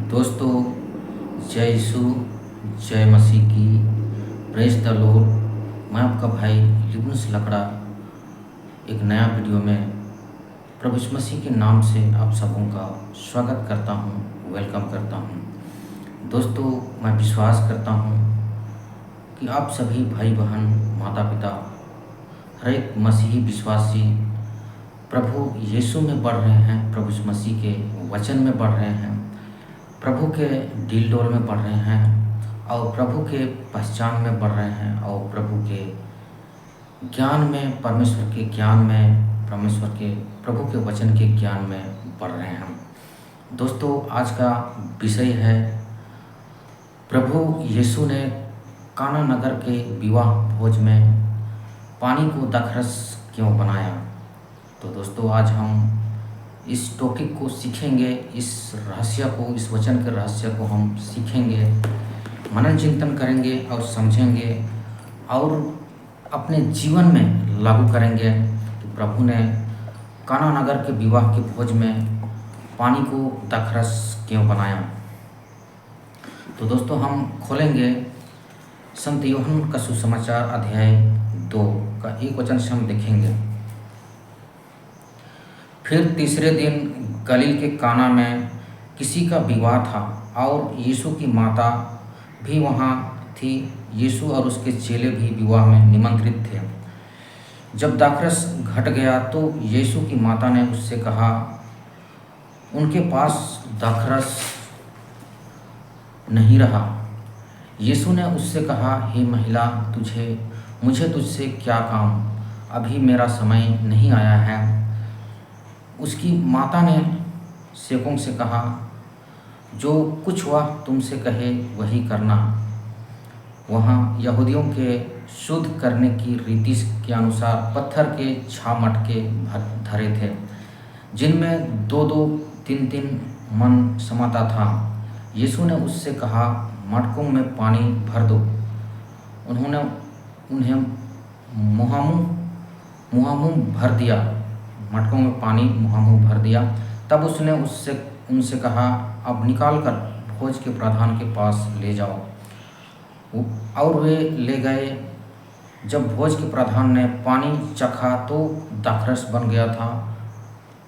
दोस्तों, जय यीशु, जय मसीह की। Praise the Lord. मैं आपका भाई लिबनुस लकड़ा एक नया वीडियो में प्रभु यीशु मसीह के नाम से आप सबों का स्वागत करता हूं, वेलकम करता हूं। दोस्तों, मैं विश्वास करता हूं कि आप सभी भाई बहन, माता पिता, हर एक मसीही विश्वासी प्रभु यीशु में बढ़ रहे हैं, प्रभु यीशु मसीह के वचन में बढ़ रहे हैं, प्रभु के दिल डोल में बढ़ रहे हैं और प्रभु के पहचान में बढ़ रहे हैं और प्रभु के ज्ञान में, परमेश्वर के ज्ञान में, प्रभु के वचन के ज्ञान में बढ़ रहे हैं। दोस्तों, आज का विषय है प्रभु यीशु ने काना नगर के विवाह भोज में पानी को दाखरस क्यों बनाया। तो दोस्तों, आज हम इस टॉपिक को सीखेंगे, इस रहस्य को, इस वचन के रहस्य को हम सीखेंगे, मनन चिंतन करेंगे और समझेंगे और अपने जीवन में लागू करेंगे कि प्रभु ने काना नगर के विवाह के भोज में पानी को दाखरस क्यों बनाया। तो दोस्तों, हम खोलेंगे संत यूहन्ना का सुसमाचार अध्याय 2 का 1 वचन से हम देखेंगे। फिर तीसरे दिन गलील के काना में किसी का विवाह था और यीशु की माता भी वहाँ थी। यीशु और उसके चेले भी विवाह में निमंत्रित थे। जब दाखरस घट गया तो यीशु की माता ने उससे कहा, उनके पास दाखरस नहीं रहा। यीशु ने उससे कहा, हे महिला, मुझे तुझसे क्या काम, अभी मेरा समय नहीं आया है। उसकी माता ने सेवकों से कहा, जो कुछ वह तुमसे कहे वही करना। वहाँ यहूदियों के शुद्ध करने की रीति के अनुसार पत्थर के 6 मटके धरे थे, जिनमें 2-2, 3-3 मन समाता था। यीशु ने उससे कहा, मटकों में पानी भर दो। उन्होंने उन्हें मुहामुह भर दिया। मटकों में पानी मुहामुह भर दिया। तब उसने उनसे कहा, अब निकाल कर भोज के प्रधान के पास ले जाओ। और वे ले गए। जब भोज के प्रधान ने पानी चखा तो दाखरस बन गया था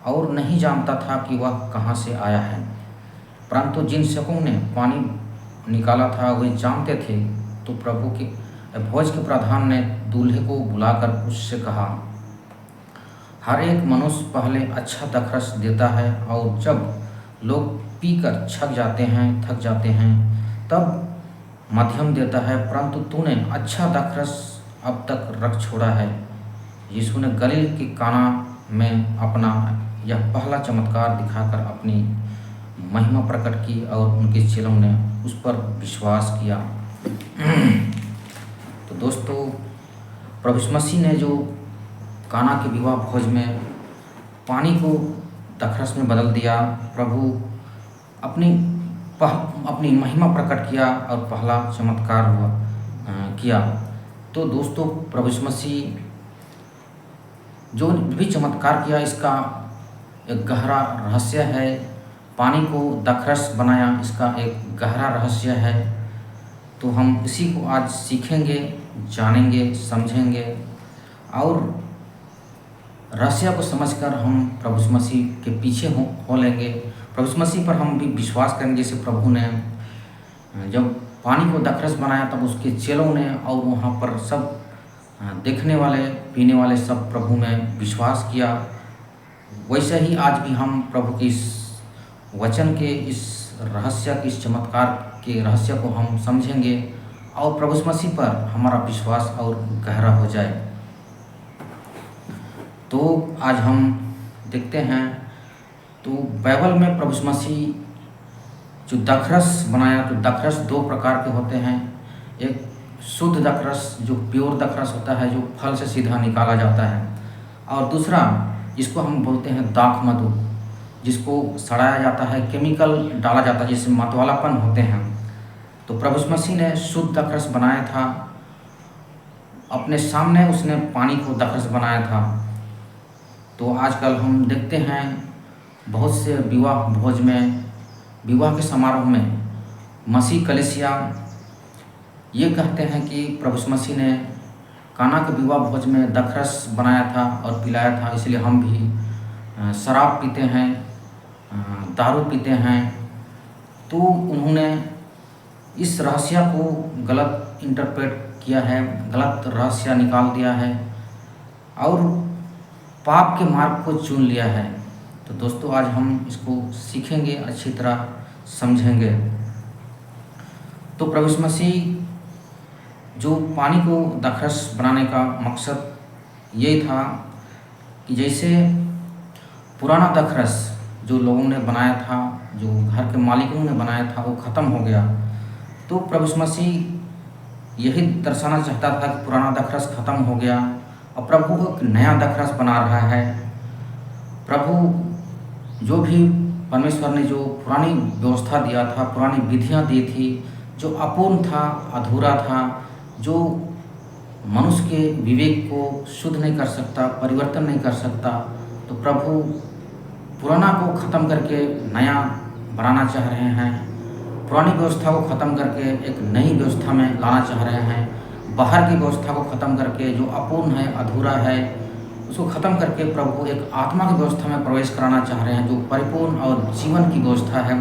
और नहीं जानता था कि वह कहाँ से आया है। परंतु जिन सेवकों ने पानी निकाला था वे जानते थे। तो प्रभु के भोज के प्रधान ने दूल्हे को बुलाकर उससे कहा, हर एक मनुष्य पहले अच्छा दाखरस देता है और जब लोग पीकर थक जाते हैं तब मध्यम देता है, परंतु तूने अच्छा दाखरस अब तक रख छोड़ा है। यीशु ने गलील के काना में अपना यह पहला चमत्कार दिखाकर अपनी महिमा प्रकट की और उनके चेलों ने उस पर विश्वास किया। तो दोस्तों, प्रभु यीशु मसीह ने जो काना के विवाह भोज में पानी को दाखरस में बदल दिया, प्रभु अपनी महिमा प्रकट किया और पहला चमत्कार किया। तो दोस्तों, प्रभु यीशु मसीह जो भी चमत्कार किया इसका एक गहरा रहस्य है। पानी को दाखरस बनाया, इसका एक गहरा रहस्य है। तो हम इसी को आज सीखेंगे, जानेंगे, समझेंगे और रहस्य को समझकर हम प्रभु यीशु मसीह के पीछे हो लेंगे। प्रभु यीशु मसीह पर हम भी विश्वास करेंगे। जैसे प्रभु ने जब पानी को दाखरस बनाया तब उसके चेलों ने और वहाँ पर सब देखने वाले, पीने वाले सब प्रभु में विश्वास किया। वैसे ही आज भी हम प्रभु के इस वचन के, इस रहस्य के, इस चमत्कार के रहस्य को हम समझेंगे और प्रभु यीशु मसीह पर हमारा विश्वास और गहरा हो जाए। तो आज हम देखते हैं, तो बाइबल में प्रभु यीशु मसीह जो दाखरस बनाया, तो दाखरस 2 प्रकार के होते हैं। एक शुद्ध दाखरस जो प्योर दाखरस होता है, जो फल से सीधा निकाला जाता है, और दूसरा जिसको हम बोलते हैं दाख मधु, जिसको सड़ाया जाता है, केमिकल डाला जाता है, जिससे मतवालापन होते हैं। तो प्रभु यीशु मसीह ने शुद्ध दाखरस बनाया था। अपने सामने उसने पानी को दाखरस बनाया था। तो आजकल हम देखते हैं बहुत से विवाह भोज में विवाह के समारोह में मसीह कलीसिया ये कहते हैं कि प्रभु यीशु मसीह ने काना के विवाह भोज में दखरस बनाया था और पिलाया था, इसलिए हम भी शराब पीते हैं, दारू पीते हैं। तो उन्होंने इस रहस्य को गलत इंटरप्रेट किया है, गलत रहस्य निकाल दिया है और पाप के मार्ग को चुन लिया है। तो दोस्तों आज हम इसको सीखेंगे, अच्छी तरह समझेंगे। तो प्रभु यीशु मसीह जो पानी को दखरस बनाने का मकसद ये था कि जैसे पुराना दखरस जो लोगों ने बनाया था, जो घर के मालिकों ने बनाया था, वो ख़त्म हो गया। तो प्रभु यीशु मसीह यही दर्शाना चाहता था कि पुराना दखरस ख़त्म हो गया और प्रभु एक नया दखरस बना रहा है। प्रभु जो भी परमेश्वर ने जो पुरानी व्यवस्था दिया था, पुरानी विधियां दी थी, जो अपूर्ण था, अधूरा था, जो मनुष्य के विवेक को शुद्ध नहीं कर सकता, परिवर्तन नहीं कर सकता, तो प्रभु पुराना को ख़त्म करके नया बनाना चाह रहे हैं। पुरानी व्यवस्था को ख़त्म करके एक नई व्यवस्था में लाना चाह रहे हैं। बाहर की व्यवस्था को ख़त्म करके जो अपूर्ण है, अधूरा है, उसको ख़त्म करके प्रभु एक आत्मा की व्यवस्था में प्रवेश कराना चाह रहे हैं, जो परिपूर्ण और जीवन की व्यवस्था है,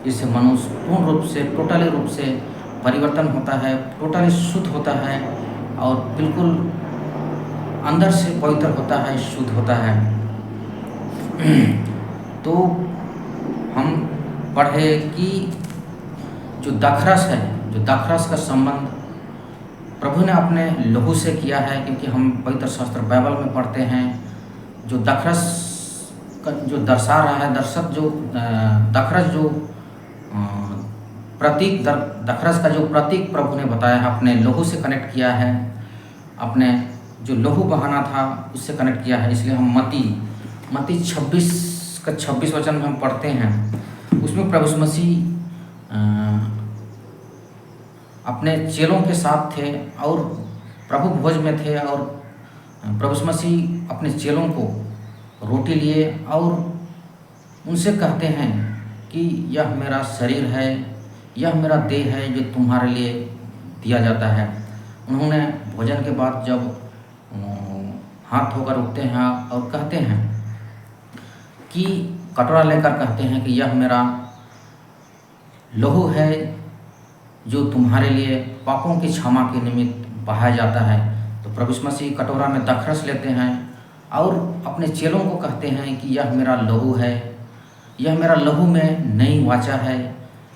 जिससे मनुष्य पूर्ण रूप से, टोटली रूप से परिवर्तन होता है, टोटली शुद्ध होता है और बिल्कुल अंदर से पवित्र होता है, शुद्ध होता है। तो हम पढ़े कि जो दखरस है, जो दखरस का संबंध प्रभु ने अपने लहू से किया है, क्योंकि हम पवित्र शास्त्र बाइबल में पढ़ते हैं जो दखरस का जो दर्शा रहा है, दखरस जो प्रतीक, दखरस का जो प्रतीक प्रभु ने बताया है, अपने लहू से कनेक्ट किया है, अपने जो लहू बहाना था उससे कनेक्ट किया है। इसलिए हम मत्ती 26 वचन में हम पढ़ते हैं, उसमें प्रभु यीशु मसीह अपने चेलों के साथ थे और प्रभु भोज में थे और प्रभु यीशु मसीह अपने चेलों को रोटी लिए और उनसे कहते हैं कि यह मेरा शरीर है, यह मेरा देह है जो तुम्हारे लिए दिया जाता है। उन्होंने भोजन के बाद जब हाथ धोकर उठते हैं और कहते हैं कि कटोरा लेकर कहते हैं कि यह मेरा लहू है जो तुम्हारे लिए पापों की क्षमा के निमित्त बहाया जाता है। तो प्रभु यीशु मसीह कटोरा में दखरस लेते हैं और अपने चेलों को कहते हैं कि यह मेरा लहू है, यह मेरा लहू में नई वाचा है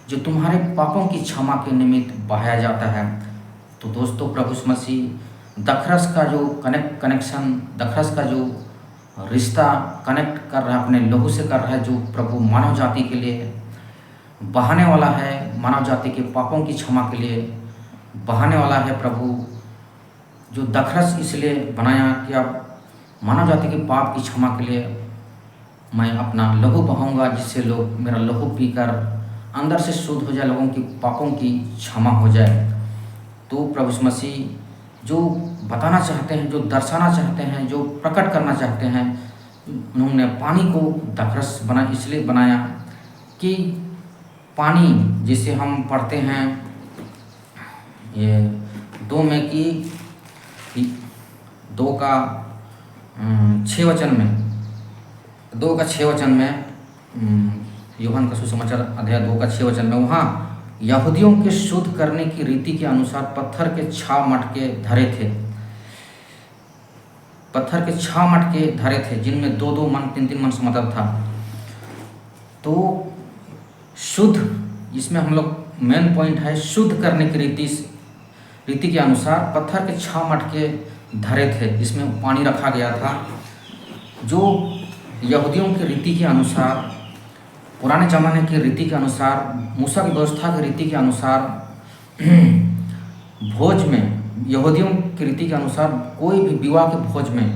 जो तुम्हारे पापों की क्षमा के निमित्त बहाया जाता है। तो दोस्तों प्रभु यीशु मसीह दखरस का जो कनेक्शन, दखरस का जो रिश्ता कनेक्ट कर रहा है, अपने लहू से कर रहा है, जो प्रभु मानव जाति के लिए बहाने वाला है, मानव जाति के पापों की क्षमा के लिए बहाने वाला है। प्रभु जो दखरस इसलिए बनाया कि अब मानव जाति के पाप की क्षमा के लिए मैं अपना लहू बहाऊंगा, जिससे लोग मेरा लहू पीकर अंदर से शुद्ध हो जाए, लोगों की पापों की क्षमा हो जाए। तो प्रभु यीशु मसीह जो बताना चाहते हैं, जो दर्शाना चाहते हैं, जो प्रकट करना चाहते हैं, उन्होंने पानी को दखरस इसलिए बनाया कि पानी जिसे हम पढ़ते हैं ये 2 में कि 2 का 6 वचन में, 2 का 6 वचन में, यूहन्ना का सुसमाचार अध्याय 2 का 6 वचन में, वहाँ यहूदियों के शुद्ध करने की रीति के अनुसार पत्थर के 6 मटके धरे थे, पत्थर के 6 मटके धरे थे, जिनमें 2-2 मन 3-3 मन से मतलब था। तो शुद्ध, इसमें हम लोग मेन पॉइंट है शुद्ध करने की रीति के अनुसार पत्थर के 6 मटके धरे थे, जिसमें पानी रखा गया था। जो यहूदियों की रीति के अनुसार, पुराने ज़माने की रीति के अनुसार, मूसा की व्यवस्था की रीति के अनुसार, भोज में यहूदियों की रीति के अनुसार कोई भी विवाह के भोज में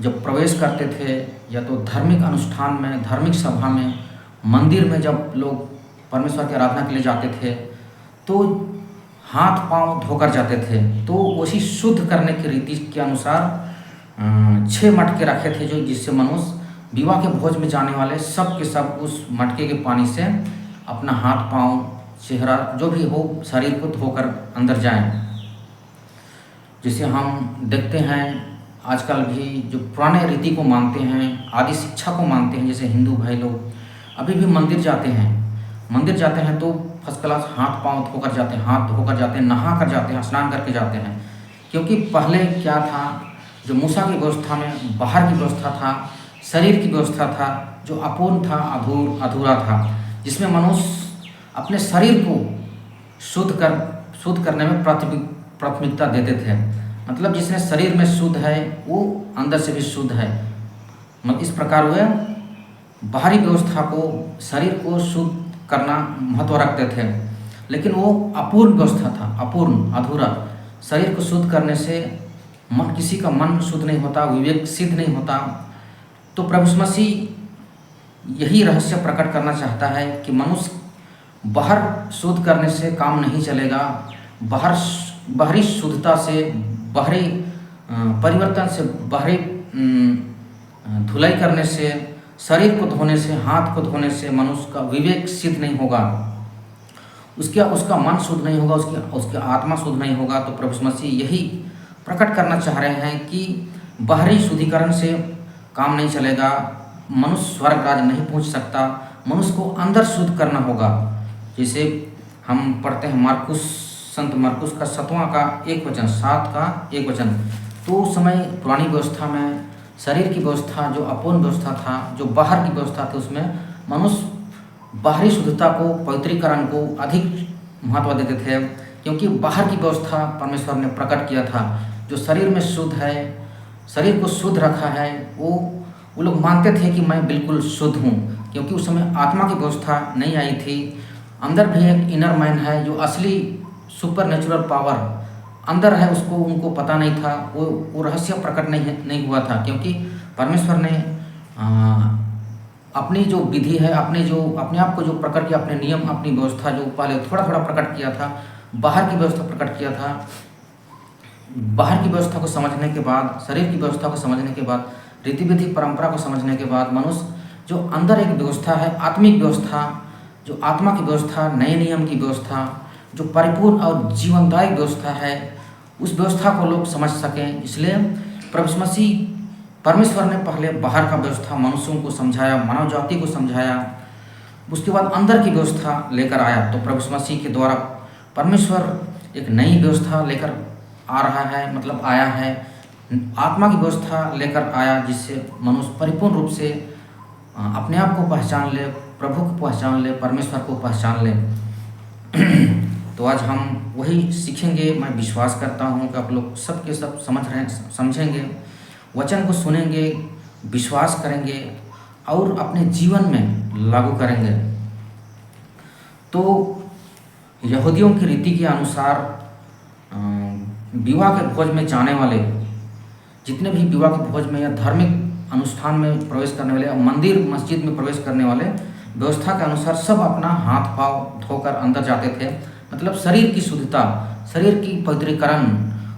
जब प्रवेश करते थे, या तो धार्मिक अनुष्ठान में, धार्मिक सभा में, मंदिर में जब लोग परमेश्वर की आराधना के लिए जाते थे, तो हाथ पांव धोकर जाते थे। तो उसी शुद्ध करने की रीति के अनुसार 6 मटके रखे थे, जो जिससे मनुष्य विवाह के भोज में जाने वाले सब के सब उस मटके के पानी से अपना हाथ पांव चेहरा जो भी हो शरीर को धोकर अंदर जाएं। जिसे हम देखते हैं आजकल भी जो पुराने रीति को मानते हैं, आदि शिक्षा को मानते हैं, जैसे हिंदू भाई लोग अभी भी मंदिर जाते हैं। मंदिर जाते हैं तो फर्स्ट क्लास हाथ पांव धोकर जाते हैं, हाथ धोकर जाते हैं, नहा कर जाते हैं, स्नान करके जाते हैं। क्योंकि पहले क्या था, जो मूसा की व्यवस्था में बाहर की व्यवस्था था, शरीर की व्यवस्था था, जो अपूर्ण था, अधूरा था, जिसमें मनुष्य अपने शरीर को शुद्ध करने में प्राथमिकता देते थे। मतलब जिसने शरीर में शुद्ध है वो अंदर से भी शुद्ध है। मतलब इस प्रकार वे बाहरी व्यवस्था को, शरीर को शुद्ध करना महत्व रखते थे। लेकिन वो अपूर्ण व्यवस्था था, अपूर्ण अधूरा। शरीर को शुद्ध करने से किसी का मन शुद्ध नहीं होता, विवेक सिद्ध नहीं होता। तो प्रभु यीशु मसीह यही रहस्य प्रकट करना चाहता है कि मनुष्य बाहर शुद्ध करने से काम नहीं चलेगा। बाहरी शुद्धता से, बाहरी परिवर्तन से, बाहरी धुलाई करने से, शरीर को धोने से, हाथ को धोने से मनुष्य का विवेक सिद्ध नहीं होगा, उसका मन शुद्ध नहीं होगा, उसकी आत्मा शुद्ध नहीं होगा। तो प्रभु यीशु मसीह यही प्रकट करना चाह रहे हैं कि बाहरी शुद्धिकरण से काम नहीं चलेगा, मनुष्य स्वर्ग राज नहीं पहुंच सकता, मनुष्य को अंदर शुद्ध करना होगा। जैसे हम पढ़ते हैं संत मरकुस का 7वां का 1 वचन, 7 का 1 वचन। तो उस समय पुरानी व्यवस्था में शरीर की व्यवस्था, जो अपूर्ण व्यवस्था था, जो बाहर की व्यवस्था थी, उसमें मनुष्य बाहरी शुद्धता को, पवित्रीकरण को अधिक महत्व देते थे। क्योंकि बाहर की व्यवस्था परमेश्वर ने प्रकट किया था। जो शरीर में शुद्ध है, शरीर को शुद्ध रखा है, वो लोग मानते थे कि मैं बिल्कुल शुद्ध हूँ। क्योंकि उस समय आत्मा की व्यवस्था नहीं आई थी। अंदर भी एक इनर मैन है, जो असली सुपर नेचुरल पावर अंदर है, उसको उनको पता नहीं था। वो रहस्य प्रकट नहीं हुआ था। क्योंकि परमेश्वर ने अपनी जो विधि है, अपने आप को जो प्रकट किया, अपने नियम, अपनी व्यवस्था जो पहले थोड़ा थोड़ा प्रकट किया था, बाहर की व्यवस्था प्रकट किया था। बाहर की व्यवस्था को समझने के बाद, शरीर की व्यवस्था को समझने के बाद, रीति विधि परंपरा को समझने के बाद, मनुष्य जो अंदर एक व्यवस्था है, आत्मिक व्यवस्था, जो आत्मा की व्यवस्था, नए नियम की व्यवस्था, जो परिपूर्ण और जीवनदायक व्यवस्था है, उस व्यवस्था को लोग समझ सकें। इसलिए प्रभु यीशु मसीह, परमेश्वर ने पहले बाहर का व्यवस्था मनुष्यों को समझाया, मानव जाति को समझाया, उसके बाद अंदर की व्यवस्था लेकर आया। तो प्रभु यीशु मसीह के द्वारा परमेश्वर एक नई व्यवस्था लेकर आ रहा है, मतलब आया है, आत्मा की व्यवस्था लेकर आया, जिससे मनुष्य परिपूर्ण रूप से अपने आप को पहचान ले, प्रभु को पहचान ले, परमेश्वर को पहचान ले। तो आज हम वही सीखेंगे। मैं विश्वास करता हूँ कि आप लोग सब के सब समझेंगे, वचन को सुनेंगे, विश्वास करेंगे और अपने जीवन में लागू करेंगे। तो यहूदियों की रीति के अनुसार विवाह के भोज में जाने वाले, जितने भी विवाह के भोज में या धार्मिक अनुष्ठान में प्रवेश करने वाले, मंदिर मस्जिद में प्रवेश करने वाले, व्यवस्था के अनुसार सब अपना हाथ पांव धोकर अंदर जाते थे। मतलब शरीर की शुद्धता, शरीर की पवित्रीकरण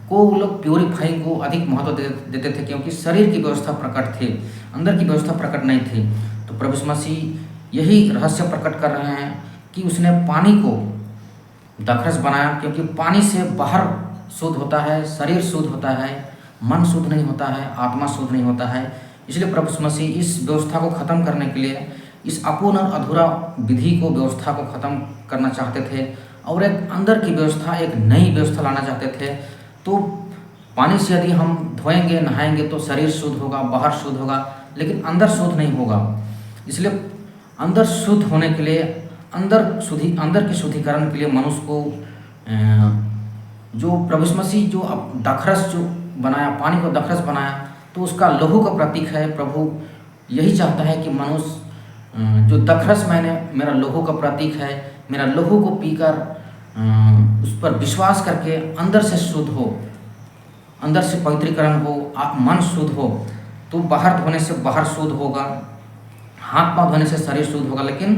को वो लोग प्योरीफाइंग को अधिक महत्व देते थे। क्योंकि शरीर की व्यवस्था प्रकट थी, अंदर की व्यवस्था प्रकट नहीं थी। तो प्रभु यीशु मसीह यही रहस्य प्रकट कर रहे हैं कि उसने पानी को दाखरस बनाया। क्योंकि पानी से बाहर शुद्ध होता है, शरीर शुद्ध होता है, मन शुद्ध नहीं होता है, आत्मा शुद्ध नहीं होता है। इसलिए प्रभु यीशु मसीह इस व्यवस्था को ख़त्म करने के लिए, इस अपूर्ण और अधूरा विधि को, व्यवस्था को ख़त्म करना चाहते थे और एक अंदर की व्यवस्था, एक नई व्यवस्था लाना चाहते थे। तो पानी से यदि हम धोएंगे, नहाएंगे तो शरीर शुद्ध होगा, बाहर शुद्ध होगा, लेकिन अंदर शुद्ध नहीं होगा। इसलिए अंदर शुद्ध होने के लिए, अंदर की शुद्धिकरण के लिए मनुष्य को जो प्रभु यीशु मसीह जो दाखरस जो बनाया, पानी को दाखरस बनाया, तो उसका लहू का प्रतीक है। प्रभु यही चाहता है कि मनुष्य जो दाखरस मेरा लहू का प्रतीक है, मेरा लहू को पीकर उस पर विश्वास करके अंदर से शुद्ध हो, अंदर से पवित्रीकरण हो, मन शुद्ध हो। तो बाहर धोने से बाहर शुद्ध होगा, हाथ पांव धोने से शरीर शुद्ध होगा। लेकिन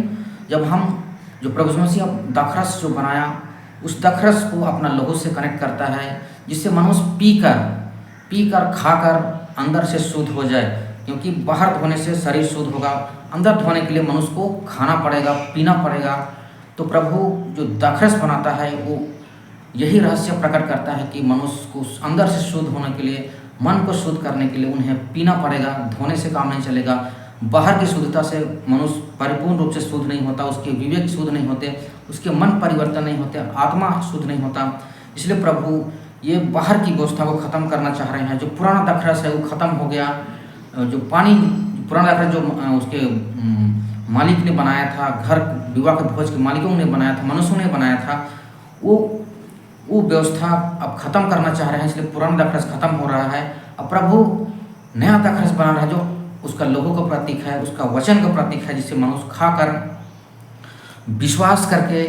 जब हम जो प्रभु यीशु मसीह दाखरस जो बनाया, उस दाखरस को अपना लहू से कनेक्ट करता है, जिससे मनुष्य पीकर खाकर अंदर से शुद्ध हो जाए। क्योंकि बाहर धोने से शरीर शुद्ध होगा, अंदर धोने के लिए मनुष्य को खाना पड़ेगा, पीना पड़ेगा। तो प्रभु जो दाखरस बनाता है वो यही रहस्य प्रकट करता है कि मनुष्य को अंदर से शुद्ध होने के लिए, मन को शुद्ध करने के लिए उन्हें पीना पड़ेगा। धोने से काम नहीं चलेगा। बाहर की शुद्धता से मनुष्य परिपूर्ण रूप से शुद्ध नहीं होता, उसके विवेक शुद्ध नहीं होते, उसके मन परिवर्तन नहीं होते, आत्मा शुद्ध नहीं होता। इसलिए प्रभु ये बाहर की व्यवस्था को ख़त्म करना चाह रहे हैं। जो पुराना दाखरस है वो ख़त्म हो गया। जो पानी पुराना दाखरस जो उसके मालिक ने बनाया था, घर विवाह के भोज के मालिकों ने बनाया था, मनुष्यों ने बनाया था, वो व्यवस्था अब ख़त्म करना चाह रहे हैं। इसलिए पुराना दाखरस ख़त्म हो रहा है। अब प्रभु नया दाखरस बना रहा है जो उसका लोगों का प्रतीक है, उसका वचन का प्रतीक है, जिससे मनुष्य खाकर विश्वास करके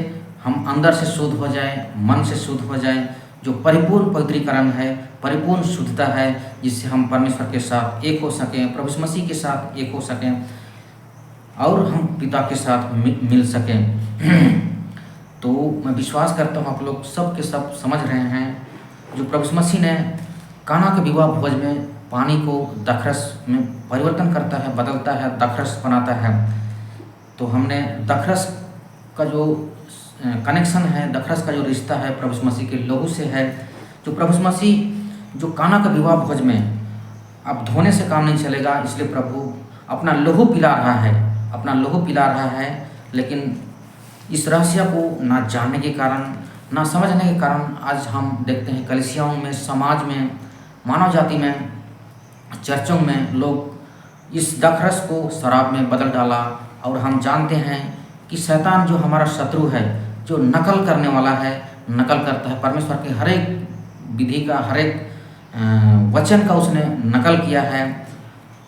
हम अंदर से शुद्ध हो जाए, मन से शुद्ध हो जाए। जो परिपूर्ण पवित्रीकरण है, परिपूर्ण शुद्धता है, जिससे हम परमेश्वर के साथ एक हो सकें, प्रभु यीशु मसीह के साथ एक हो सकें और हम पिता के साथ मिल सकें। तो मैं विश्वास करता हूँ आप लोग सब के सब समझ रहे हैं। जो प्रभु यीशु मसीह ने काना के विवाह भोज में पानी को दाखरस में परिवर्तन करता है, बदलता है, दाखरस बनाता है। तो हमने दाखरस का जो कनेक्शन है, दाखरस का जो रिश्ता है प्रभु यीशु मसीह के लहू से है। जो प्रभु यीशु मसीह जो काना का विवाह भोज में अब धोने से काम नहीं चलेगा, इसलिए प्रभु अपना लहू पिला रहा है, अपना लहू पिला रहा है। लेकिन इस रहस्य को ना जानने के कारण, ना समझने के कारण आज हम देखते हैं कलीसियाओं में, समाज में, मानव जाति में, चर्चों में लोग इस दाखरस को शराब में बदल डाला। और हम जानते हैं कि शैतान जो हमारा शत्रु है, जो नकल करने वाला है, नकल करता है परमेश्वर के हर एक विधि का, हर एक वचन का उसने नकल किया है।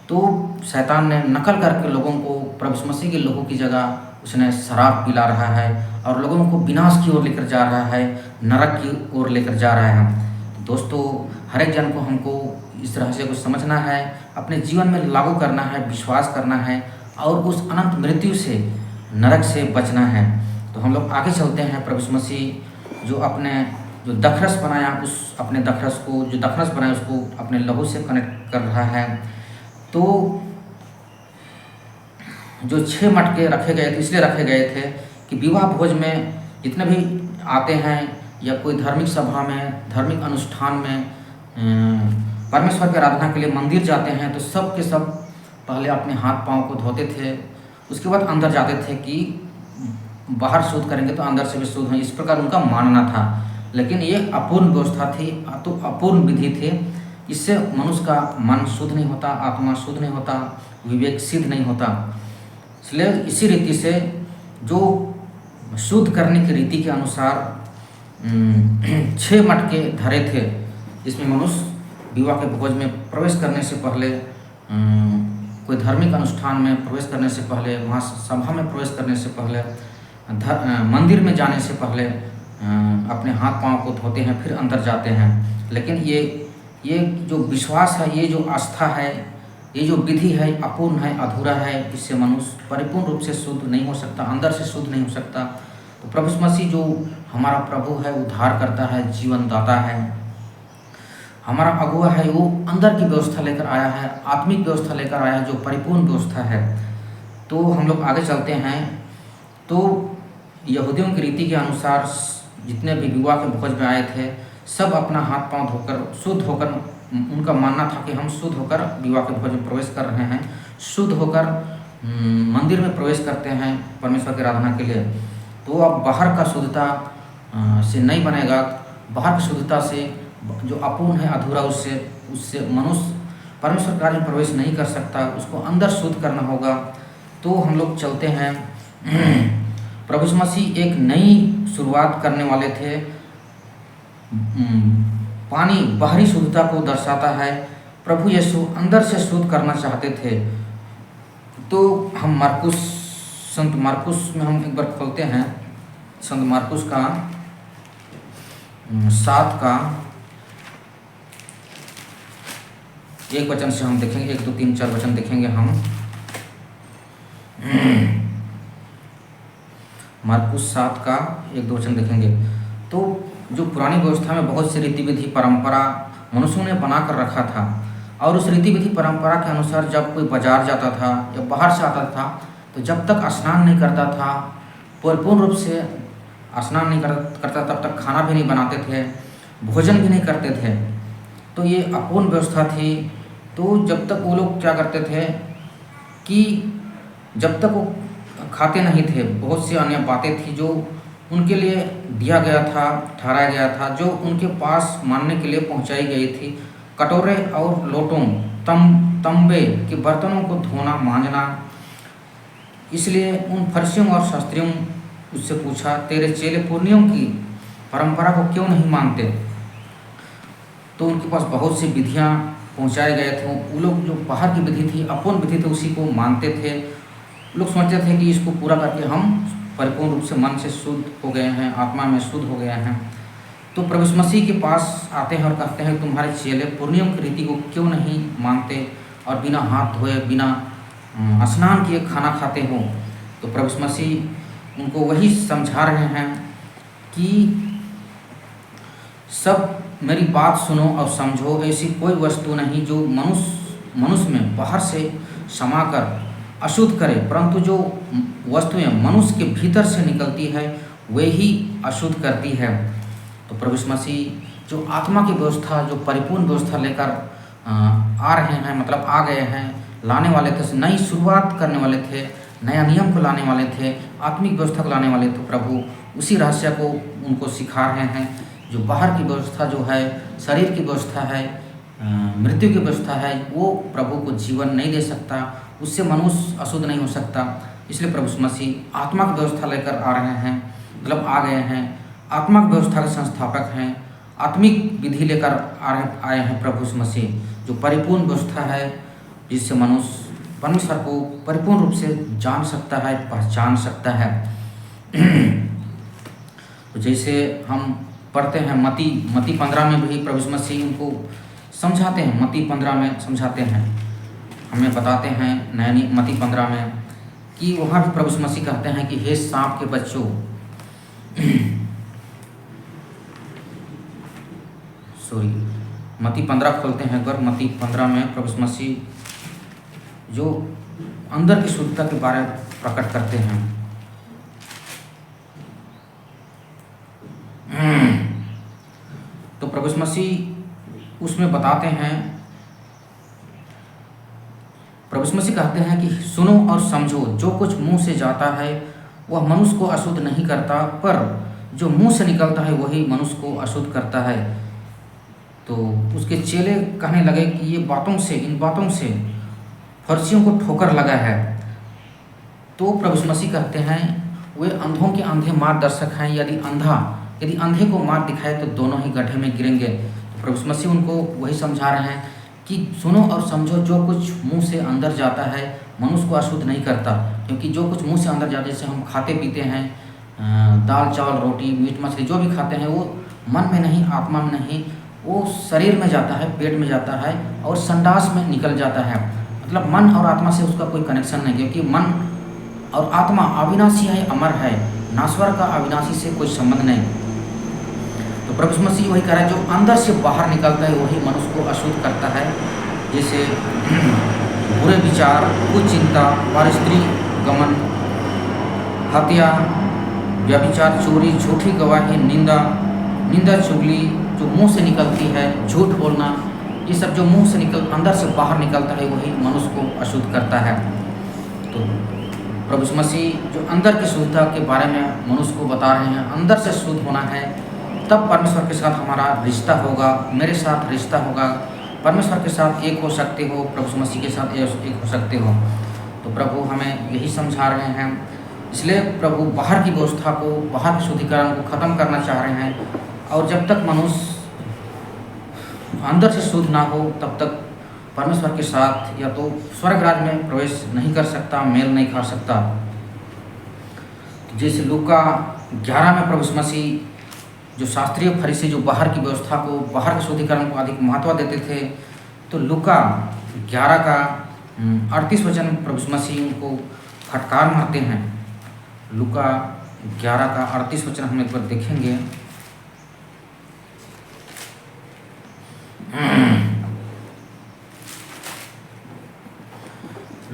तो शैतान ने नकल करके लोगों को प्रभु यीशु मसीह के लोगों की जगह उसने शराब पिला रहा है और लोगों को विनाश की ओर लेकर जा रहा है, नरक की ओर लेकर जा रहा है। दोस्तों, हर एक जन को हमको इस रहस्य को समझना है, अपने जीवन में लागू करना है, विश्वास करना है और उस अनंत मृत्यु से, नरक से बचना है। तो हम लोग आगे चलते हैं। प्रभु यीशु मसीह जो अपने जो दाखरस बनाया, उस अपने दाखरस को, जो दाखरस बनाया उसको अपने लहू से कनेक्ट कर रहा है। तो जो 6 मटके रखे गए थे, इसलिए रखे गए थे कि विवाह भोज में जितने भी आते हैं या कोई धार्मिक सभा में, धार्मिक अनुष्ठान में परमेश्वर की आराधना के लिए मंदिर जाते हैं, तो सब के सब पहले अपने हाथ पांव को धोते थे, उसके बाद अंदर जाते थे कि बाहर शुद्ध करेंगे तो अंदर से भी शुद्ध हैं, इस प्रकार उनका मानना था। लेकिन ये अपूर्ण व्यवस्था थी, तो अपूर्ण विधि थी। इससे मनुष्य का मन शुद्ध नहीं होता, आत्मा शुद्ध नहीं होता, विवेक सिद्ध नहीं होता। इसलिए इसी रीति से जो शुद्ध करने की रीति के अनुसार 6 मटके धरे थे, जिसमें मनुष्य विवाह के भोज में प्रवेश करने से पहले, कोई धार्मिक अनुष्ठान में प्रवेश करने से पहले, वहाँ सभा में प्रवेश करने से पहले, मंदिर में जाने से पहले अपने हाथ पांव को धोते हैं, फिर अंदर जाते हैं। लेकिन ये जो विश्वास है, ये जो आस्था है, ये जो विधि है, अपूर्ण है, अधूरा है। इससे मनुष्य परिपूर्ण रूप से शुद्ध नहीं हो सकता, अंदर से शुद्ध नहीं हो सकता। तो प्रभु यीशु मसीह जो हमारा प्रभु है, उद्धार करता है, जीवन दाता है, हमारा अगुआ है, वो अंदर की व्यवस्था लेकर आया है, आत्मिक व्यवस्था लेकर आया है, जो परिपूर्ण व्यवस्था है। तो हम लोग आगे चलते हैं। तो यहूदियों की रीति के अनुसार जितने भी विवाह के भोज में आए थे, सब अपना हाथ पांव धोकर शुद्ध होकर, उनका मानना था कि हम शुद्ध होकर विवाह के भोज में प्रवेश कर रहे हैं, शुद्ध होकर मंदिर में प्रवेश करते हैं परमेश्वर की आराधना के लिए। तो अब बाहर का शुद्धता से नहीं बनेगा, बाहर की शुद्धता से जो अपूर्ण है, अधूरा, उससे मनुष्य परमेश्वर के राज्य में प्रवेश नहीं कर सकता, उसको अंदर शुद्ध करना होगा। तो हम लोग चलते हैं। प्रभु यीशु मसीह एक नई शुरुआत करने वाले थे। पानी बाहरी शुद्धता को दर्शाता है, प्रभु यीशु अंदर से शुद्ध करना चाहते थे। तो हम संत मार्कुस में हम एक बार खोलते हैं, संत मार्कुस का 7 का 1 वचन से हम देखेंगे, 1, 2, 3, 4 वचन देखेंगे हम। मार्कुस 7 का 1, 2 वचन देखेंगे। तो जो पुरानी व्यवस्था में बहुत सी रीति विधि, परंपरा मनुष्यों ने बना कर रखा था, और उस रीति विधि परंपरा के अनुसार जब कोई बाजार जाता था या बाहर से आता था, तो जब तक स्नान नहीं करता था, परिपूर्ण रूप से स्नान नहीं करता, तब तक खाना भी नहीं बनाते थे, भोजन भी नहीं करते थे। तो ये अपूर्ण व्यवस्था थी। तो जब तक वो लोग क्या करते थे कि जब तक वो खाते नहीं थे, बहुत सी अन्य बातें थी जो उनके लिए दिया गया था, ठहराया गया था, जो उनके पास मानने के लिए पहुंचाई गई थी। कटोरे और लोटों, तंबे के बर्तनों को धोना, मांजना। इसलिए उन फरिसियों और शास्त्रियों उससे पूछा, तेरे चेले पुरनियों की परंपरा को क्यों नहीं मानते? तो उनके पास बहुत सी विधियाँ पहुंचाए गए थे। वो लोग जो बाहर की विधि थी, अपूर्ण विधि थी, उसी को मानते थे। लोग सोचते थे कि इसको पूरा करके हम परिपूर्ण रूप से मन से शुद्ध हो गए हैं, आत्मा में शुद्ध हो गए हैं। तो प्रभु यीशु मसीह के पास आते हैं और कहते हैं, तुम्हारे चेले पुरनियों की रीति को क्यों नहीं मानते और बिना हाथ धोए, बिना स्नान किए खाना खाते हो? तो प्रभु यीशु मसीह उनको वही समझा रहे हैं कि सब मेरी बात सुनो और समझो। ऐसी कोई वस्तु नहीं जो मनुष्य में बाहर से समाकर अशुद्ध करे, परंतु जो वस्तुएं मनुष्य के भीतर से निकलती है वे ही अशुद्ध करती है। तो प्रभु यीशु मसीह जो आत्मा की व्यवस्था, जो परिपूर्ण व्यवस्था लेकर आ रहे हैं, मतलब आ गए हैं, लाने वाले थे, नई शुरुआत करने वाले थे, नया नियम को लाने वाले थे, आत्मिक व्यवस्था को लाने वाले थे। प्रभु उसी रहस्य को उनको सिखा रहे हैं। जो बाहर की व्यवस्था जो है, शरीर की व्यवस्था है, मृत्यु की व्यवस्था है, वो प्रभु को जीवन नहीं दे सकता, उससे मनुष्य अशुद्ध नहीं हो सकता। इसलिए प्रभु यीशु मसीह आत्मा की व्यवस्था लेकर आ रहे हैं, मतलब आ गए हैं, आत्मा की व्यवस्था के संस्थापक हैं, आत्मिक विधि लेकर आए हैं प्रभु यीशु मसीह, जो परिपूर्ण व्यवस्था है, जिससे मनुष्य परमेश्वर को परिपूर्ण रूप से जान सकता है, पहचान सकता है। तो जैसे हम पढ़ते हैं मती 15 में भी प्रभु यीशु मसीह उनको समझाते हैं, मती 15 में समझाते हैं, हमें बताते हैं मती 15 में कि वहाँ भी प्रभु यीशु मसीह कहते हैं कि हे सांप के बच्चों, मती 15 खोलते हैं अगर, मती 15 में प्रभु यीशु मसीह जो अंदर की शुद्धता के बारे में प्रकट करते हैं। तो प्रभु यीशु मसीह उसमें बताते हैं, प्रभु यीशु मसीह कहते हैं कि सुनो और समझो, जो कुछ मुंह से जाता है वह मनुष्य को अशुद्ध नहीं करता, पर जो मुंह से निकलता है वही मनुष्य को अशुद्ध करता है। तो उसके चेले कहने लगे कि इन बातों से फरिसियों को ठोकर लगा है। तो प्रभु यीशु मसीह कहते हैं, वे अंधों के अंधे मार्गदर्शक हैं। यदि अंधे को मार्ग दिखाए तो दोनों ही गड्ढे में गिरेंगे। तो प्रभु यीशु मसीह उनको वही समझा रहे हैं कि सुनो और समझो, जो कुछ मुंह से अंदर जाता है मनुष्य को अशुद्ध नहीं करता, क्योंकि जो कुछ मुंह से अंदर जाता है, जैसे हम खाते पीते हैं, दाल चावल रोटी मीट मछली जो भी खाते हैं, वो मन में नहीं, आत्मा में नहीं, वो शरीर में जाता है, पेट में जाता है और संडास में निकल जाता है। मतलब मन और आत्मा से उसका कोई कनेक्शन नहीं, क्योंकि मन और आत्मा अविनाशी है, अमर है, नाश्वर का अविनाशी से कोई संबंध नहीं। तो प्रभु यीशु मसीह वही कह रहा है, जो अंदर से बाहर निकलता है वही मनुष्य को अशुद्ध करता है। जैसे बुरे विचार, कुचिंता, परस्त्री गमन, हत्या, व्यभिचार, चोरी, झूठी गवाही, निंदा चुगली जो मुंह से निकलती है, झूठ बोलना, ये सब जो मुंह से अंदर से बाहर निकलता है वही मनुष्य को अशुद्ध करता है। तो प्रभु यीशु मसीह जो अंदर की शुद्धता के बारे में मनुष्य को बता रहे हैं, अंदर से शुद्ध होना है, तब परमेश्वर के साथ हमारा रिश्ता होगा, मेरे साथ रिश्ता होगा, परमेश्वर के साथ एक हो सकते हो, प्रभु यीशु मसीह के साथ एक हो सकते हो। तो प्रभु हमें यही समझा रहे हैं। इसलिए प्रभु बाहर की व्यवस्था को, बाहर के शुद्धिकरण को ख़त्म करना चाह रहे हैं, और जब तक मनुष्य अंदर से शुद्ध ना हो तब तक परमेश्वर के साथ या तो स्वर्ग राज्य में प्रवेश नहीं कर सकता, मेल नहीं खा सकता। जैसे लूका 11 में प्रभु यीशु मसीह जो शास्त्रीय फरीसी जो बाहर की व्यवस्था को, बाहर के शुद्धिकरण को अधिक महत्व देते थे, तो लूका 11 का 38 वचन में प्रभु यीशु मसीह उनको फटकार मारते हैं। लूका 11 का 38 वचन हम एक बार देखेंगे।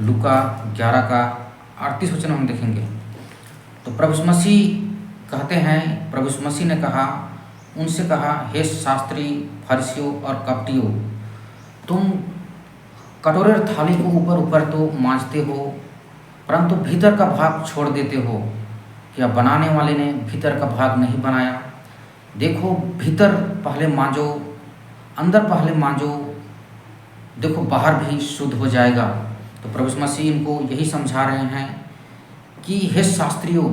लूका 11 का 38 वचन हम देखेंगे। तो प्रभु यीशु मसीह कहते हैं, प्रभु यीशु मसीह ने कहा, उनसे कहा, हे शास्त्री, फरीसियों और कपटियों, तुम कटोरे और थाली को ऊपर ऊपर तो मांजते हो, परंतु भीतर का भाग छोड़ देते हो। क्या बनाने वाले ने भीतर का भाग नहीं बनाया? देखो, भीतर पहले मांजो, अंदर पहले मांजो, देखो बाहर भी शुद्ध हो जाएगा। तो प्रभु यीशु मसीह इनको यही समझा रहे हैं कि हे शास्त्रियों,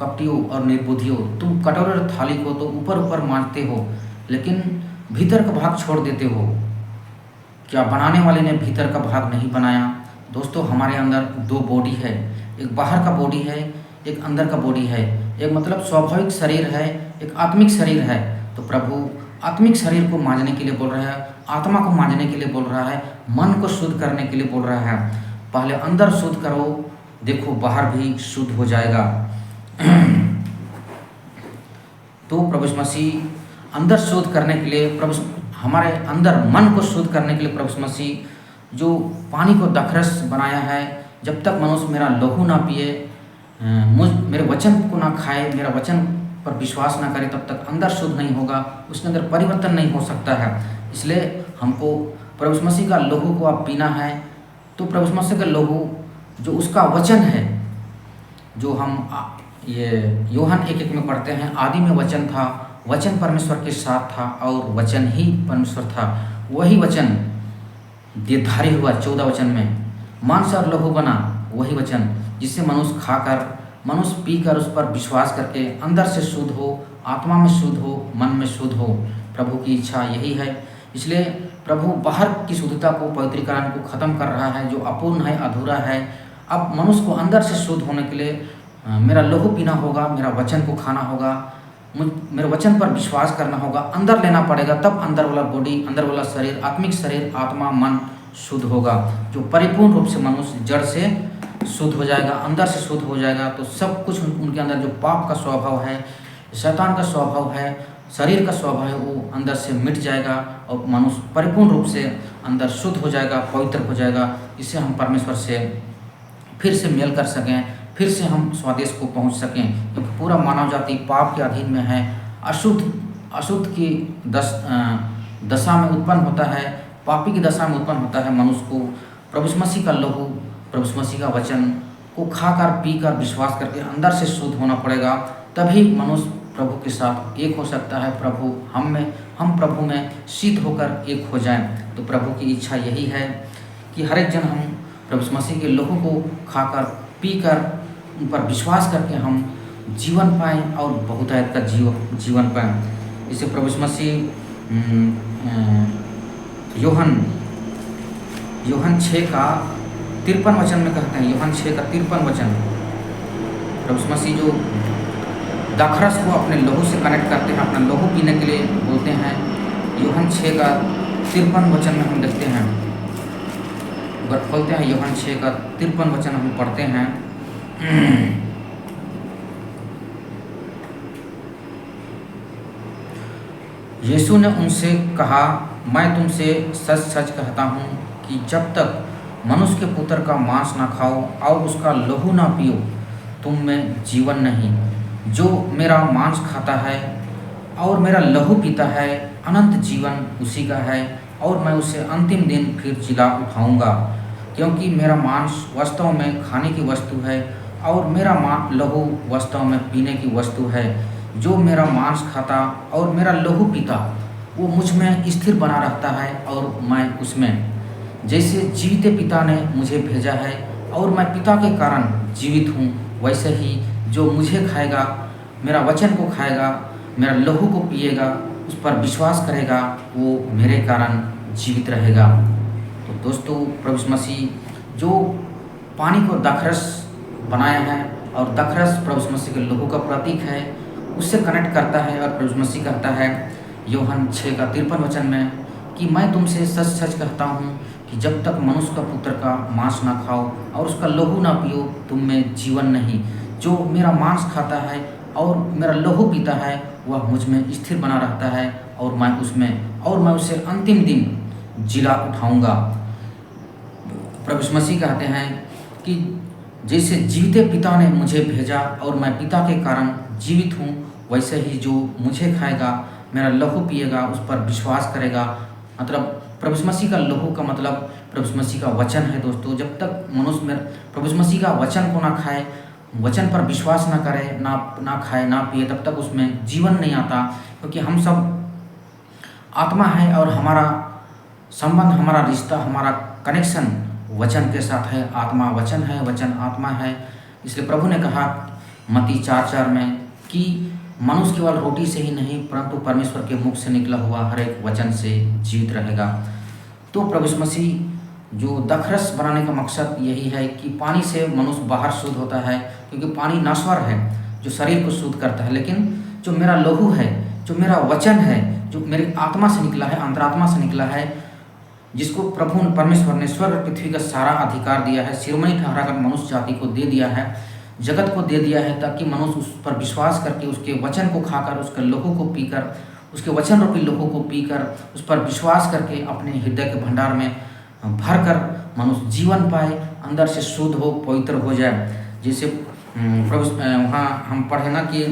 कपटियों और निर्बुद्धियों, तुम कटोरे और थाली को तो ऊपर ऊपर मांजते हो, लेकिन भीतर का भाग छोड़ देते हो। क्या बनाने वाले ने भीतर का भाग नहीं बनाया? दोस्तों, हमारे अंदर दो बॉडी है, एक बाहर का बॉडी है, एक अंदर का बॉडी है। एक मतलब स्वाभाविक शरीर है, एक आत्मिक शरीर है। तो प्रभु आत्मिक शरीर को मांजने के लिए बोल रहा है, आत्मा को मांजने के लिए बोल रहा है, मन को शुद्ध करने के लिए बोल रहा है। पहले अंदर शुद्ध करो, देखो बाहर भी शुद्ध हो जाएगा। तो प्रभु यीशु मसीह अंदर शुद्ध करने के लिए, हमारे अंदर मन को शुद्ध करने के लिए प्रभु यीशु मसीह जो पानी को दखरस बनाया है, जब तक मनुष्य मेरा लहू ना पिए, मेरे वचन को ना खाए, मेरा वचन पर विश्वास ना करे, तब तक अंदर शुद्ध नहीं होगा, उसके अंदर परिवर्तन नहीं हो सकता है। इसलिए हमको प्रभु यीशु मसीह का लहू को आप पीना है। तो प्रभु यीशु मसीह का लहू जो उसका वचन है, जो हम ये यूहन्ना 1:1 में पढ़ते हैं, आदि में वचन था, वचन परमेश्वर के साथ था और वचन ही परमेश्वर था। वही वचन देहधारी हुआ 14 वचन में, मांस और लहू बना, वही वचन जिससे मनुष्य खाकर, मनुष्य पीकर, उस पर विश्वास करके अंदर से शुद्ध हो, आत्मा में शुद्ध हो, मन में शुद्ध हो। प्रभु की इच्छा यही है। इसलिए प्रभु बाहर की शुद्धता को, पवित्रीकरण को खत्म कर रहा है, जो अपूर्ण है, अधूरा है। अब मनुष्य को अंदर से शुद्ध होने के लिए मेरा लहू पीना होगा, मेरा वचन को खाना होगा, मेरे वचन पर विश्वास करना होगा, अंदर लेना पड़ेगा, तब अंदर वाला बॉडी, अंदर वाला शरीर, आत्मिक शरीर, आत्मा, मन शुद्ध होगा, जो परिपूर्ण रूप से मनुष्य जड़ से शुद्ध हो जाएगा, अंदर से शुद्ध हो जाएगा। तो सब कुछ उनके अंदर जो पाप का स्वभाव है, शैतान का स्वभाव है, शरीर का स्वभाव है, वो अंदर से मिट जाएगा और मनुष्य परिपूर्ण रूप से अंदर शुद्ध हो जाएगा, पवित्र हो जाएगा। इससे हम परमेश्वर से फिर से मेल कर सकें, फिर से हम स्वदेश को पहुंच सकें, क्योंकि पूरा मानव जाति पाप के अधीन में है। अशुद्ध की दशा में उत्पन्न होता है, पापी की दशा में उत्पन्न होता है मनुष्य को। प्रभु यीशु मसीह का लहू, प्रभु यीशु मसीह का वचन को खाकर, पीकर, विश्वास करके अंदर से शुद्ध होना पड़ेगा, तभी मनुष्य प्रभु के साथ एक हो सकता है। प्रभु हम प्रभु में सिद्ध होकर एक हो जाएं। तो प्रभु की इच्छा यही है कि हर एक जन हम प्रभु यीशु मसीह के लहू को खाकर, पीकर, उन पर विश्वास करके हम जीवन पाएँ और बहुतायत का जीवन पाएँ। इसे प्रभु यीशु मसीह यूहन्ना 6 का 53 वचन में कहते हैं। यूहन्ना 6 का 53 वचन, प्रभु यीशु मसीह जो दाखरस को अपने लहू से कनेक्ट करते हैं, अपना लहू पीने के लिए बोलते हैं। यूहन्ना 6 का 53 वचन में हम देखते हैं, अगर खोलते हैं यूहन्ना 6 का 53 वचन हम पढ़ते हैं। यीशु ने उनसे कहा, मैं तुमसे सच सच कहता हूँ कि जब तक मनुष्य के पुत्र का मांस ना खाओ और उसका लहू ना पियो, तुम में जीवन नहीं। जो मेरा मांस खाता है और मेरा लहू पीता है, अनंत जीवन उसी का है, और मैं उसे अंतिम दिन फिर जिला उठाऊंगा। क्योंकि मेरा मांस वास्तव में खाने की वस्तु है और मेरा लहू वास्तव में पीने की वस्तु है। जो मेरा मांस खाता और मेरा लहू पीता, वो मुझ में स्थिर बना रहता है और मैं उसमें। जैसे जीवित पिता ने मुझे भेजा है और मैं पिता के कारण जीवित हूँ, वैसे ही जो मुझे खाएगा, मेरा वचन को खाएगा, मेरा लहू को पिएगा, उस पर विश्वास करेगा, वो मेरे कारण जीवित रहेगा। तो दोस्तों, प्रभु यीशु मसीह जो पानी को दाखरस बनाया है, और दाखरस प्रभु यीशु मसीह के लहू का प्रतीक है, उससे कनेक्ट करता है। और प्रभु यीशु मसीह कहता है यूहन्ना 6 का 53 वचन में कि मैं तुमसे सच सच कहता हूँ कि जब तक मनुष्य का पुत्र का मांस ना खाओ और उसका लहू ना पियो, तुम में जीवन नहीं। जो मेरा मांस खाता है और मेरा लहू पीता है, वह मुझ में स्थिर बना रहता है और मैं उसमें, और मैं उसे अंतिम दिन जिला उठाऊंगा। प्रभु यीशु मसीह कहते हैं कि जैसे जीवित पिता ने मुझे भेजा और मैं पिता के कारण जीवित हूँ, वैसे ही जो मुझे खाएगा, मेरा लहू पिएगा, उस पर विश्वास करेगा। मतलब प्रभु यीशु मसीह का लहू का मतलब प्रभु यीशु मसीह का वचन है दोस्तों। जब तक मनुष्य में प्रभु यीशु मसीह का वचन को ना खाए, वचन पर विश्वास ना करे, ना खाए ना पिए, तब तक उसमें जीवन नहीं आता। क्योंकि हम सब आत्मा है और हमारा संबंध, हमारा रिश्ता, हमारा कनेक्शन वचन के साथ है। आत्मा वचन है, वचन आत्मा है। इसलिए प्रभु ने कहा मत्ती 4:4 में कि मनुष्य केवल रोटी से ही नहीं परंतु परमेश्वर के मुख से निकला हुआ हर एक वचन से जीवित रहेगा। तो प्रभु यीशु मसीह जो दाखरस बनाने का मकसद यही है कि पानी से मनुष्य बाहर शुद्ध होता है, क्योंकि पानी नश्वर है जो शरीर को शुद्ध करता है। लेकिन जो मेरा लहू है, जो मेरा वचन है, जो मेरी आत्मा से निकला है, अंतरात्मा से निकला है, जिसको प्रभु परमेश्वर ने स्वर्ग पृथ्वी का सारा अधिकार दिया है, शिरोमणि ठहराकर मनुष्य जाति को दे दिया है, जगत को दे दिया है, ताकि मनुष्य उस पर विश्वास करके उसके वचन को खाकर, उसके लहू को पीकर, उसके वचन रूपी लहू को पीकर, उस पर विश्वास करके अपने हृदय के भंडार में भर कर मनुष्य जीवन पाए, अंदर से शुद्ध हो, पवित्र हो जाए। जैसे प्रभु वहाँ हम पढ़े ना कि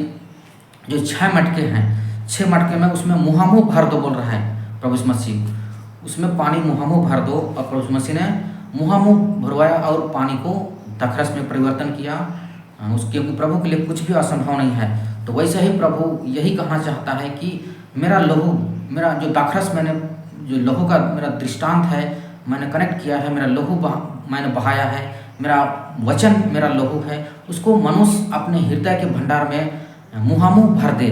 जो 6 मटके हैं, 6 मटके में उसमें मुहामुह भर दो बोल रहा है प्रभु यीशु मसीह। उसमें पानी मुहामुह भर दो, और प्रभु यीशु मसीह ने मुहामुह भरवाया और पानी को दाखरस में परिवर्तन किया। क्योंकि प्रभु के लिए कुछ भी असंभव नहीं है। तो वैसे ही प्रभु यही कहना चाहता है कि मेरा लहू, मेरा जो दाखरस मैंने, जो लहू का मेरा दृष्टांत है, मैंने कनेक्ट किया है, मेरा लहू मैंने बहाया है, मेरा वचन मेरा लहू है, उसको मनुष्य अपने हृदय के भंडार में मुहामुह भर दे।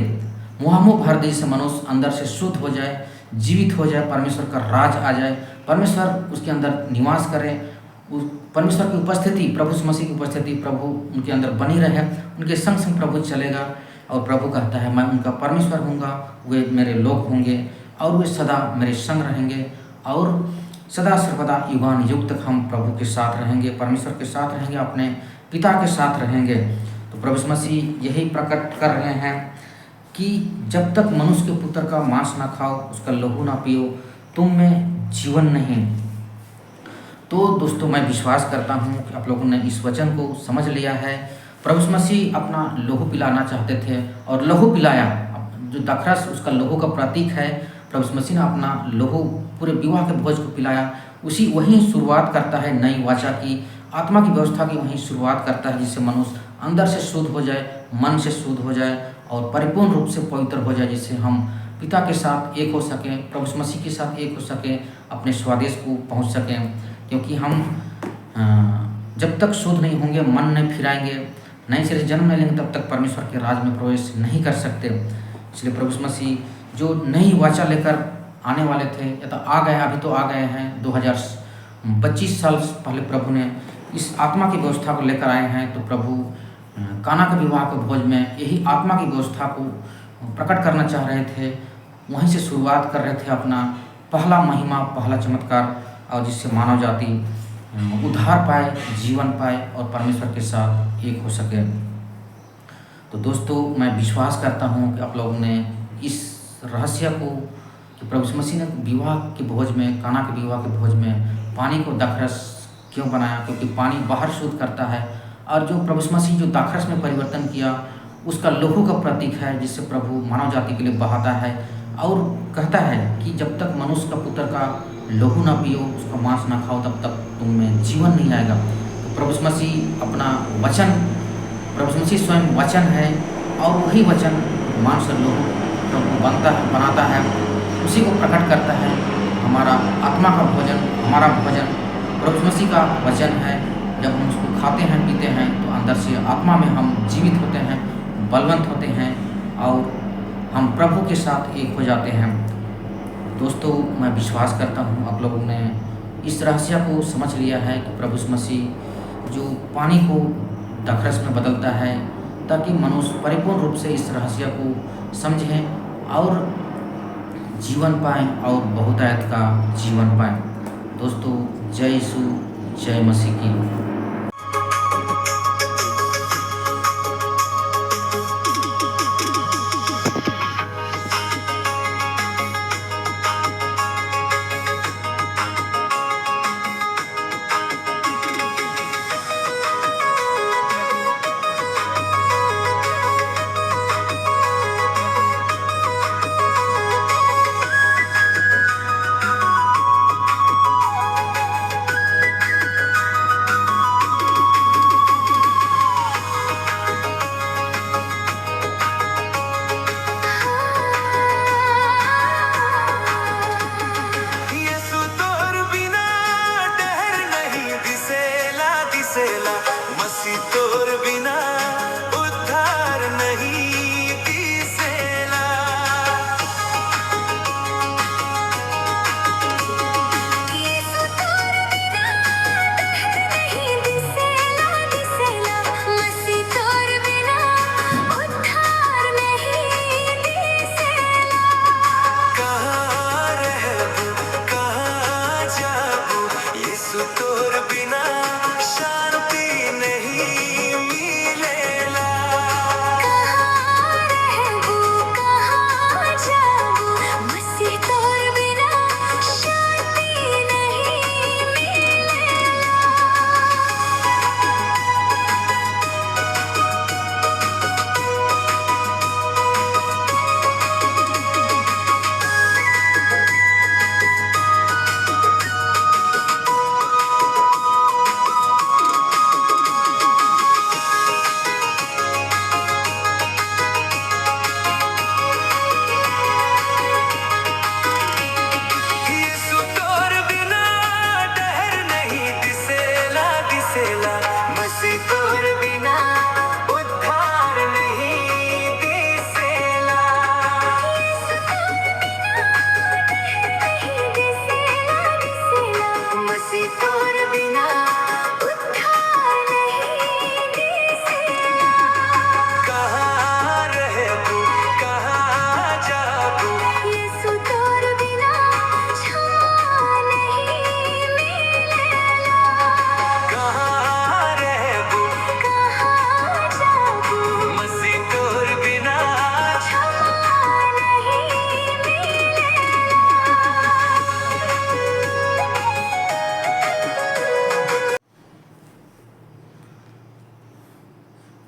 मुहामुह भर दे से मनुष्य अंदर से शुद्ध हो जाए, जीवित हो जाए, परमेश्वर का राज आ जाए, परमेश्वर उसके अंदर निवास करे, उस परमेश्वर की उपस्थिति, प्रभु यीशु मसीह की उपस्थिति, प्रभु उनके अंदर बनी रहे, उनके संग संग प्रभु चलेगा। और प्रभु कहता है मैं उनका परमेश्वर हूँगा, वे मेरे लोग होंगे और वे सदा मेरे संग रहेंगे, और सदा सर्वदा युगान युग तक हम प्रभु के साथ रहेंगे, परमेश्वर के साथ रहेंगे, अपने पिता के साथ रहेंगे। तो प्रभु यीशु मसीह यही प्रकट कर रहे हैं कि जब तक मनुष्य के पुत्र का मांस ना खाओ, उसका लहू ना पियो, तुम में जीवन नहीं। तो दोस्तों मैं विश्वास करता हूँ कि आप लोगों ने इस वचन को समझ लिया है। प्रभु यीशु मसीह अपना लहू पिलाना चाहते थे और लहू पिलाया। जो दाखरस उसका लहू का प्रतीक है, प्रभु यीशु मसीह ने अपना लहू पूरे विवाह के भोज को पिलाया। वहीं शुरुआत करता है नई वाचा की, आत्मा की व्यवस्था की वहीं शुरुआत करता है, जिससे मनुष्य अंदर से शुद्ध हो जाए, मन से शुद्ध हो जाए और परिपूर्ण रूप से पवित्र हो जाए, जिससे हम पिता के साथ एक हो सकें, प्रभु यीशु मसीह के साथ एक हो सकें, अपने स्वदेश को पहुंच सकें। क्योंकि हम जब तक शुद्ध नहीं होंगे, मन नहीं फिराएंगे, नए सिरे से जन्म नहीं लेंगे, तब तक परमेश्वर के राज में प्रवेश नहीं कर सकते। इसलिए प्रभु यीशु मसीह जो नई वाचा लेकर आने वाले थे, या तो आ गए, अभी तो आ गए हैं, 2025 साल पहले प्रभु ने इस आत्मा की व्यवस्था को लेकर आए हैं। तो प्रभु काना के विवाह के भोज में यही आत्मा की व्यवस्था को प्रकट करना चाह रहे थे, वहीं से शुरुआत कर रहे थे अपना पहला महिमा, पहला चमत्कार, और जिससे मानव जाति उद्धार पाए, जीवन पाए और परमेश्वर के साथ एक हो सके। तो दोस्तों मैं विश्वास करता हूँ कि आप लोगों ने इस रहस्य को, कि प्रभु यीशु मसीह ने विवाह के भोज में, काना के विवाह के भोज में पानी को दाखरस क्यों बनाया, क्योंकि पानी बाहर शुद्ध करता है, और जो प्रभु यीशु मसीह जो दाखरस में परिवर्तन किया उसका लहू का प्रतीक है, जिससे प्रभु मानव जाति के लिए बहाता है और कहता है कि जब तक मनुष्य का पुत्र का लहू ना पियो, उसका मांस ना खाओ, तब तक तुम में जीवन नहीं आएगा। तो प्रभु यीशु मसीह अपना वचन, प्रभु यीशु मसीह स्वयं वचन है, और वही वचन मांस और लहू प्रभु बनाता है, उसी को प्रकट करता है। हमारा आत्मा का भोजन, हमारा भोजन प्रभु यीशु मसीह का वचन है। जब हम उसको खाते हैं, पीते हैं, तो अंदर से आत्मा में हम जीवित होते हैं, बलवंत होते हैं और हम प्रभु के साथ एक हो जाते हैं। दोस्तों मैं विश्वास करता हूँ आप लोगों ने इस रहस्य को समझ लिया है कि प्रभु यीशु मसीह जो पानी को दाखरस में बदलता है, ताकि मनुष्य परिपूर्ण रूप से इस रहस्य को समझें और जीवन पाएँ और बहुतायत का जीवन पाएँ। दोस्तों जय यीशु, जय मसीह की।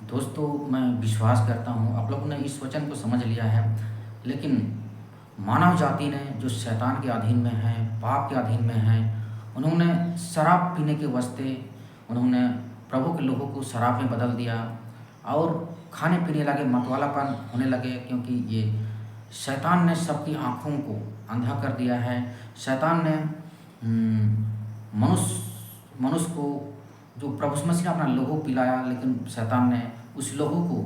दोस्तों, मैं विश्वास करता हूँ आप लोगों ने इस वचन को समझ लिया है। लेकिन मानव जाति ने जो शैतान के अधीन में है, पाप के अधीन में है, उन्होंने शराब पीने के वास्ते उन्होंने प्रभु के लोगों को शराब में बदल दिया और खाने पीने लगे, मतवालापन होने लगे, क्योंकि ये शैतान ने सबकी आँखों को अंधा कर दिया है। शैतान ने मनुष्य मनुष्य को जो प्रभु यीशु मसीह ने अपना लहू पिलाया, लेकिन शैतान ने उस लहू को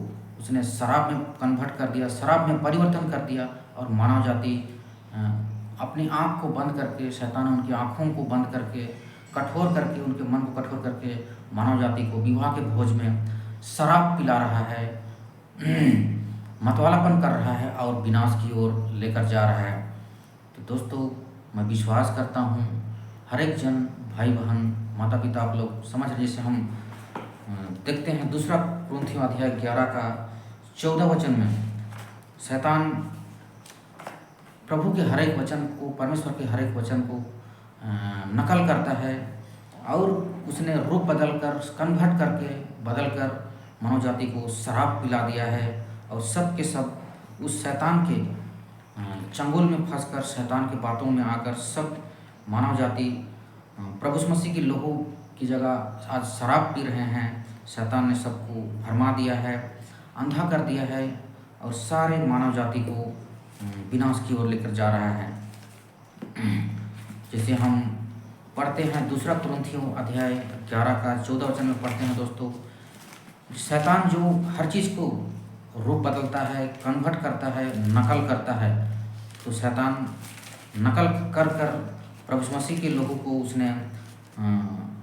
उसने शराब में कन्वर्ट कर दिया, शराब में परिवर्तन कर दिया और मानव जाति अपनी आँख को बंद करके, शैतान ने उनकी आँखों को बंद करके, कठोर करके, उनके मन को कठोर करके मानव जाति को विवाह के भोज में शराब पिला रहा है, मतवालापन कर रहा है और विनाश की ओर लेकर जा रहा है। तो दोस्तों, मैं विश्वास करता हूँ हर एक जन, भाई बहन, माता पिता, आप लोग समझ रहे। जैसे हम देखते हैं दूसरा कुरिन्थियों अध्याय 11 का 14 वचन में शैतान प्रभु के हर एक वचन को, परमेश्वर के हर एक वचन को नकल करता है और उसने रूप बदलकर, कन्वर्ट करके बदलकर मानव जाति को शराब पिला दिया है और सब के सब उस शैतान के चंगुल में फंसकर, शैतान की बातों में आकर सब मानव जाति प्रभु यीशु मसीह के लहू की जगह आज शराब पी रहे हैं। शैतान ने सबको भरमा दिया है, अंधा कर दिया है और सारे मानव जाति को विनाश की ओर लेकर जा रहा है। जैसे हम पढ़ते हैं दूसरा कुरिन्थियों अध्याय 11 का 14 वचन में पढ़ते हैं दोस्तों, शैतान जो हर चीज़ को रूप बदलता है, कन्वर्ट करता है, नकल करता है, तो शैतान नकल कर कर प्रभु यीशु मसीह के लोगों को उसने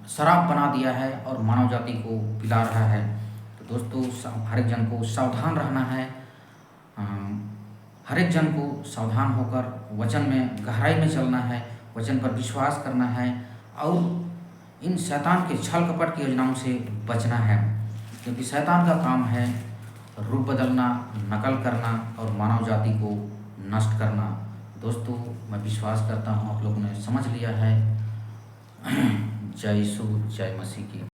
शराब बना दिया है और मानव जाति को पिला रहा है। तो दोस्तों, हर एक जन को सावधान रहना है, हर एक जन को सावधान होकर वचन में गहराई में चलना है, वचन पर विश्वास करना है और इन शैतान के छल कपट की योजनाओं से बचना है, क्योंकि शैतान का काम है रूप बदलना, नकल करना और मानव जाति को नष्ट करना। दोस्तों, मैं विश्वास करता हूँ आप लोगों ने समझ लिया है। जय यीशु, जय मसीह की।